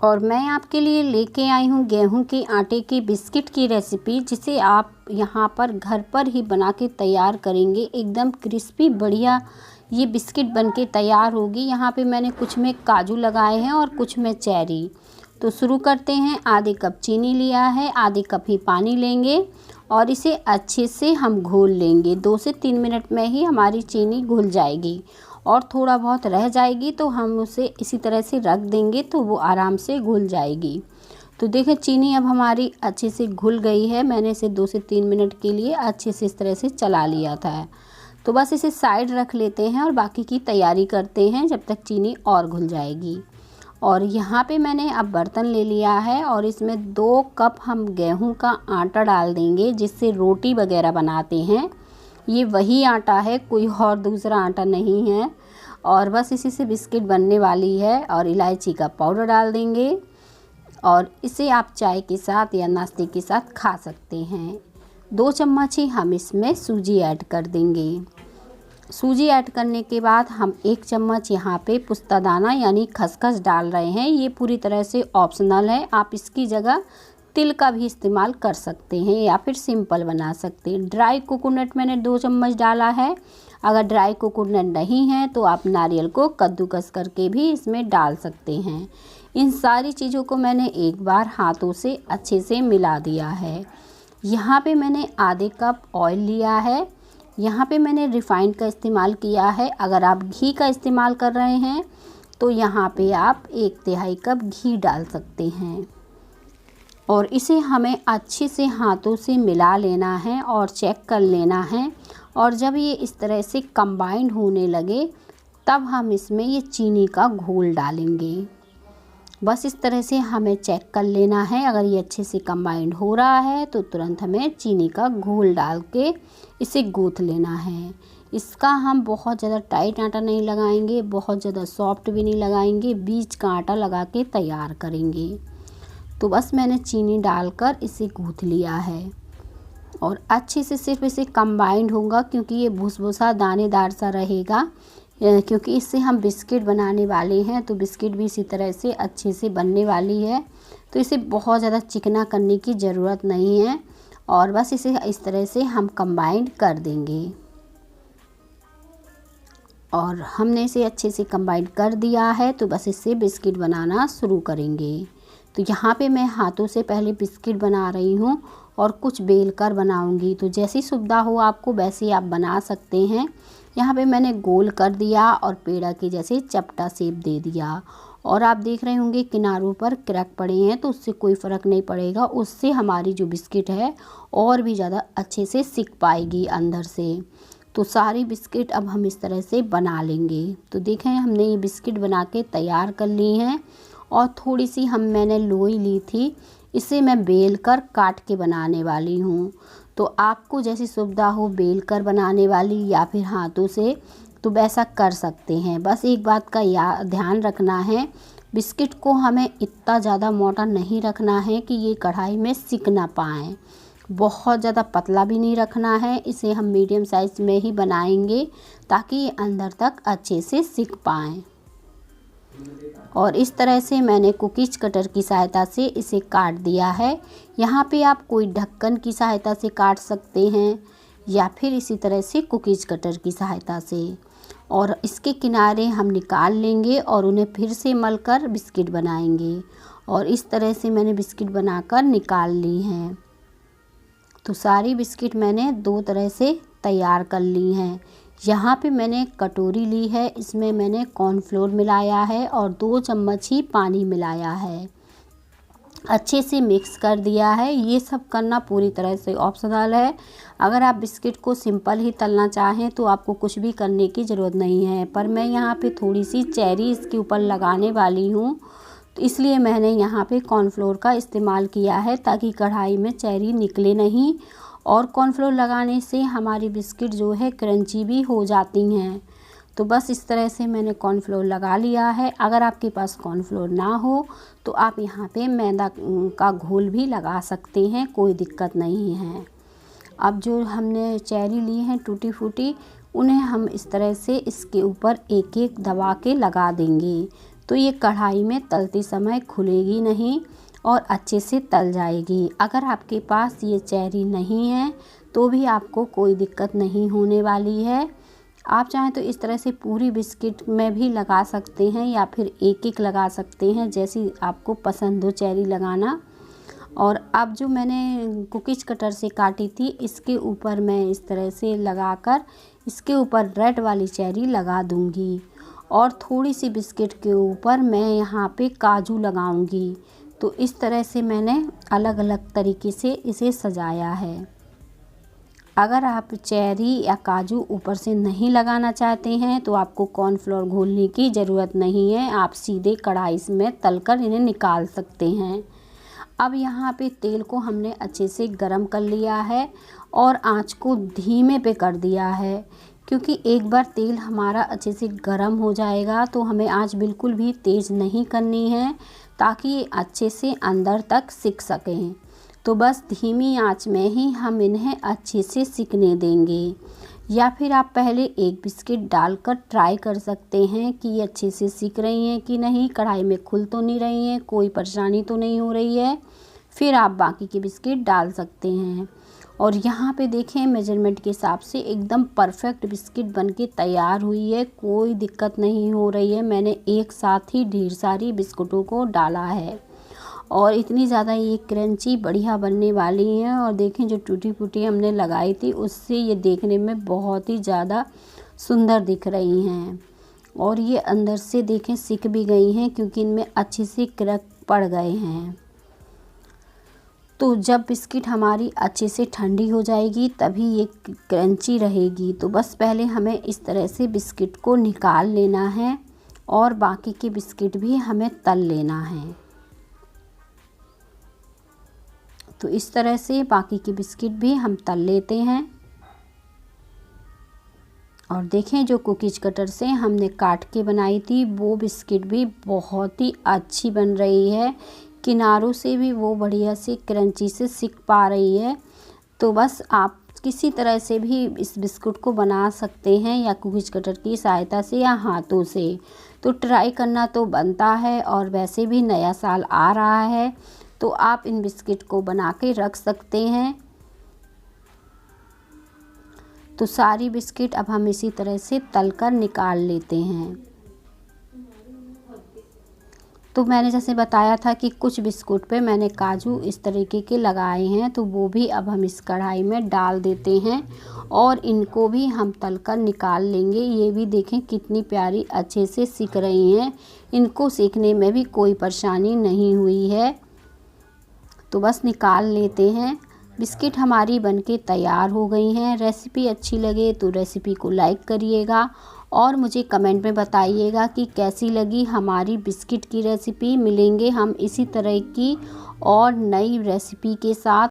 और मैं आपके लिए लेके आई हूँ गेहूं के आटे की बिस्किट की रेसिपी, जिसे आप यहाँ पर घर पर ही बना के तैयार करेंगे। एकदम क्रिस्पी बढ़िया ये बिस्किट बनके तैयार होगी। यहाँ पे मैंने कुछ में काजू लगाए हैं और कुछ में चेरी। तो शुरू करते हैं। आधे कप चीनी लिया है, आधे कप ही पानी लेंगे और इसे अच्छे से हम घोल लेंगे। 2 से 3 मिनट में ही हमारी चीनी घुल जाएगी और थोड़ा बहुत रह जाएगी तो हम उसे इसी तरह से रख देंगे तो वो आराम से घुल जाएगी। तो देखें चीनी अब हमारी अच्छे से घुल गई है। मैंने इसे 2 से 3 मिनट के लिए अच्छे से इस तरह से चला लिया था। तो बस इसे साइड रख लेते हैं और बाकी की तैयारी करते हैं जब तक चीनी और घुल जाएगी। और यहाँ पे मैंने अब बर्तन ले लिया है और इसमें 2 कप हम गेहूं का आटा डाल देंगे, जिससे रोटी वगैरह बनाते हैं। ये वही आटा है, कोई और दूसरा आटा नहीं है। और बस इसी से बिस्किट बनने वाली है। और इलायची का पाउडर डाल देंगे और इसे आप चाय के साथ या नाश्ते के साथ खा सकते हैं। 2 चम्मच ही हम इसमें सूजी ऐड कर देंगे। सूजी ऐड करने के बाद हम 1 चम्मच यहाँ पे पुस्तादाना यानी खसखस डाल रहे हैं। ये पूरी तरह से ऑप्शनल है, आप इसकी जगह तिल का भी इस्तेमाल कर सकते हैं या फिर सिंपल बना सकते हैं। ड्राई कोकोनट मैंने 2 चम्मच डाला है। अगर ड्राई कोकोनट नहीं है तो आप नारियल को कद्दूकस करके भी इसमें डाल सकते हैं। इन सारी चीज़ों को मैंने एक बार हाथों से अच्छे से मिला दिया है। यहाँ पे मैंने आधे कप ऑयल लिया है। यहाँ पे मैंने रिफाइंड का इस्तेमाल किया है। अगर आप घी का इस्तेमाल कर रहे हैं तो यहाँ पे आप 1/3 कप घी डाल सकते हैं। और इसे हमें अच्छे से हाथों से मिला लेना है और चेक कर लेना है। और जब ये इस तरह से कंबाइंड होने लगे तब हम इसमें ये चीनी का घोल डालेंगे। बस इस तरह से हमें चेक कर लेना है। अगर ये अच्छे से कंबाइंड हो रहा है तो तुरंत हमें चीनी का घोल डाल के इसे गूँथ लेना है। इसका हम बहुत ज़्यादा टाइट आटा नहीं लगाएंगे, बहुत ज़्यादा सॉफ्ट भी नहीं लगाएंगे, बीच का आटा लगा के तैयार करेंगे। तो बस मैंने चीनी डालकर इसे गूँथ लिया है और अच्छे से सिर्फ इसे कंबाइंड होगा, क्योंकि ये भुसभुसा दानेदार सा रहेगा, क्योंकि इससे हम बिस्किट बनाने वाले हैं। तो बिस्किट भी इसी तरह से अच्छे से बनने वाली है। तो इसे बहुत ज़्यादा चिकना करने की ज़रूरत नहीं है और बस इसे इस तरह से हम कंबाइंड कर देंगे। और हमने इसे अच्छे से कंबाइंड कर दिया है तो बस इससे बिस्किट बनाना शुरू करेंगे। तो यहाँ पे मैं हाथों से पहले बिस्किट बना रही हूँ और कुछ बेल कर बनाऊँगी। तो जैसी सुविधा हो आपको वैसे आप बना सकते हैं। यहाँ पे मैंने गोल कर दिया और पेड़ा के जैसे चपटा शेप दे दिया। और आप देख रहे होंगे किनारों पर क्रैक पड़े हैं, तो उससे कोई फ़र्क नहीं पड़ेगा। उससे हमारी जो बिस्किट है और भी ज़्यादा अच्छे से सिक पाएगी अंदर से। तो सारी बिस्किट अब हम इस तरह से बना लेंगे। तो देखें हमने ये बिस्किट बना के तैयार कर ली हैं। और थोड़ी सी मैंने लोई ली थी, इसे मैं बेल कर काट के बनाने वाली हूँ। तो आपको जैसी सुविधा हो बेल कर बनाने वाली या फिर हाथों से, तो वैसा कर सकते हैं। बस एक बात का ध्यान रखना है, बिस्किट को हमें इतना ज़्यादा मोटा नहीं रखना है कि ये कढ़ाई में सिक ना पाए। बहुत ज़्यादा पतला भी नहीं रखना है। इसे हम मीडियम साइज़ में ही बनाएंगे ताकि ये अंदर तक अच्छे से सिक पाएँ। और इस तरह से मैंने कुकीज़ कटर की सहायता से इसे काट दिया है। यहाँ पे आप कोई ढक्कन की सहायता से काट सकते हैं या फिर इसी तरह से कुकीज़ कटर की सहायता से। और इसके किनारे हम निकाल लेंगे और उन्हें फिर से मलकर बिस्किट बनाएंगे। और इस तरह से मैंने बिस्किट बनाकर निकाल ली हैं। तो सारी बिस्किट मैंने 2 तरह से तैयार कर ली हैं। यहाँ पे मैंने कटोरी ली है, इसमें मैंने कॉर्नफ्लोर मिलाया है और 2 चम्मच ही पानी मिलाया है। अच्छे से मिक्स कर दिया है। ये सब करना पूरी तरह से ऑप्शनल है। अगर आप बिस्किट को सिंपल ही तलना चाहें तो आपको कुछ भी करने की ज़रूरत नहीं है। पर मैं यहाँ पे थोड़ी सी चेरी इसके ऊपर लगाने वाली हूँ, तो इसलिए मैंने यहाँ पे कॉर्नफ्लोर का इस्तेमाल किया है ताकि कढ़ाई में चेरी निकले नहीं। और कॉर्नफ्लोर लगाने से हमारी बिस्किट जो है क्रंची भी हो जाती हैं। तो बस इस तरह से मैंने कॉर्नफ्लोर लगा लिया है। अगर आपके पास कॉर्नफ्लोर ना हो तो आप यहाँ पे मैदा का घोल भी लगा सकते हैं, कोई दिक्कत नहीं है। अब जो हमने चेरी ली है टूटी फूटी, उन्हें हम इस तरह से इसके ऊपर एक एक दबा के लगा देंगे। तो ये कढ़ाई में तलते समय खुलेगी नहीं और अच्छे से तल जाएगी। अगर आपके पास ये चेरी नहीं है तो भी आपको कोई दिक्कत नहीं होने वाली है। आप चाहें तो इस तरह से पूरी बिस्किट में भी लगा सकते हैं या फिर एक एक लगा सकते हैं, जैसी आपको पसंद हो चेरी लगाना। और अब जो मैंने कुकीज़ कटर से काटी थी, इसके ऊपर मैं इस तरह से लगाकर इसके ऊपर रेड वाली चेरी लगा दूंगी और थोड़ी सी बिस्किट के ऊपर मैं यहाँ पे काजू लगाऊंगी। तो इस तरह से मैंने अलग अलग तरीके से इसे सजाया है। अगर आप चेरी या काजू ऊपर से नहीं लगाना चाहते हैं तो आपको कॉर्नफ्लोर घोलने की ज़रूरत नहीं है, आप सीधे कढ़ाई में तलकर इन्हें निकाल सकते हैं। अब यहाँ पे तेल को हमने अच्छे से गरम कर लिया है और आंच को धीमे पे कर दिया है, क्योंकि एक बार तेल हमारा अच्छे से गरम हो जाएगा तो हमें आंच बिल्कुल भी तेज़ नहीं करनी है, ताकि ये अच्छे से अंदर तक सिक सकें। तो बस धीमी आंच में ही हम इन्हें अच्छे से सिकने देंगे। या फिर आप पहले एक बिस्किट डालकर ट्राई कर सकते हैं कि ये अच्छे से सिक रही हैं कि नहीं, कढ़ाई में खुल तो नहीं रही हैं, कोई परेशानी तो नहीं हो रही है। फिर आप बाकी के बिस्किट डाल सकते हैं। और यहाँ पे देखें, मेजरमेंट के हिसाब से एकदम परफेक्ट बिस्किट बनके तैयार हुई है, कोई दिक्कत नहीं हो रही है। मैंने एक साथ ही ढेर सारी बिस्कुटों को डाला है और इतनी ज़्यादा ये क्रंची बढ़िया बनने वाली हैं। और देखें, जो टूटी फूटी हमने लगाई थी उससे ये देखने में बहुत ही ज़्यादा सुंदर दिख रही हैं। और ये अंदर से देखें सिक भी गई हैं, क्योंकि इनमें अच्छे से क्रैक पड़ गए हैं। तो जब बिस्किट हमारी अच्छे से ठंडी हो जाएगी तभी ये क्रंची रहेगी। तो बस पहले हमें इस तरह से बिस्किट को निकाल लेना है और बाकी के बिस्किट भी हमें तल लेना है। तो इस तरह से बाकी के बिस्किट भी हम तल लेते हैं। और देखें, जो कुकीज़ कटर से हमने काट के बनाई थी वो बिस्किट भी बहुत ही अच्छी बन रही है, किनारों से भी वो बढ़िया से क्रंची से सिक पा रही है। तो बस आप किसी तरह से भी इस बिस्कुट को बना सकते हैं, या कुकीज़ कटर की सहायता से या हाथों से। तो ट्राई करना तो बनता है, और वैसे भी नया साल आ रहा है तो आप इन बिस्किट को बना के रख सकते हैं। तो सारी बिस्किट अब हम इसी तरह से तलकर निकाल लेते हैं। तो मैंने जैसे बताया था कि कुछ बिस्कुट पे मैंने काजू इस तरीके के लगाए हैं, तो वो भी अब हम इस कढ़ाई में डाल देते हैं और इनको भी हम तलकर निकाल लेंगे। ये भी देखें कितनी प्यारी अच्छे से सिक रही हैं, इनको सेकने में भी कोई परेशानी नहीं हुई है। तो बस निकाल लेते हैं। बिस्किट हमारी बनके तैयार हो गई हैं। रेसिपी अच्छी लगे तो रेसिपी को लाइक करिएगा और मुझे कमेंट में बताइएगा कि कैसी लगी हमारी बिस्किट की रेसिपी। मिलेंगे हम इसी तरह की और नई रेसिपी के साथ।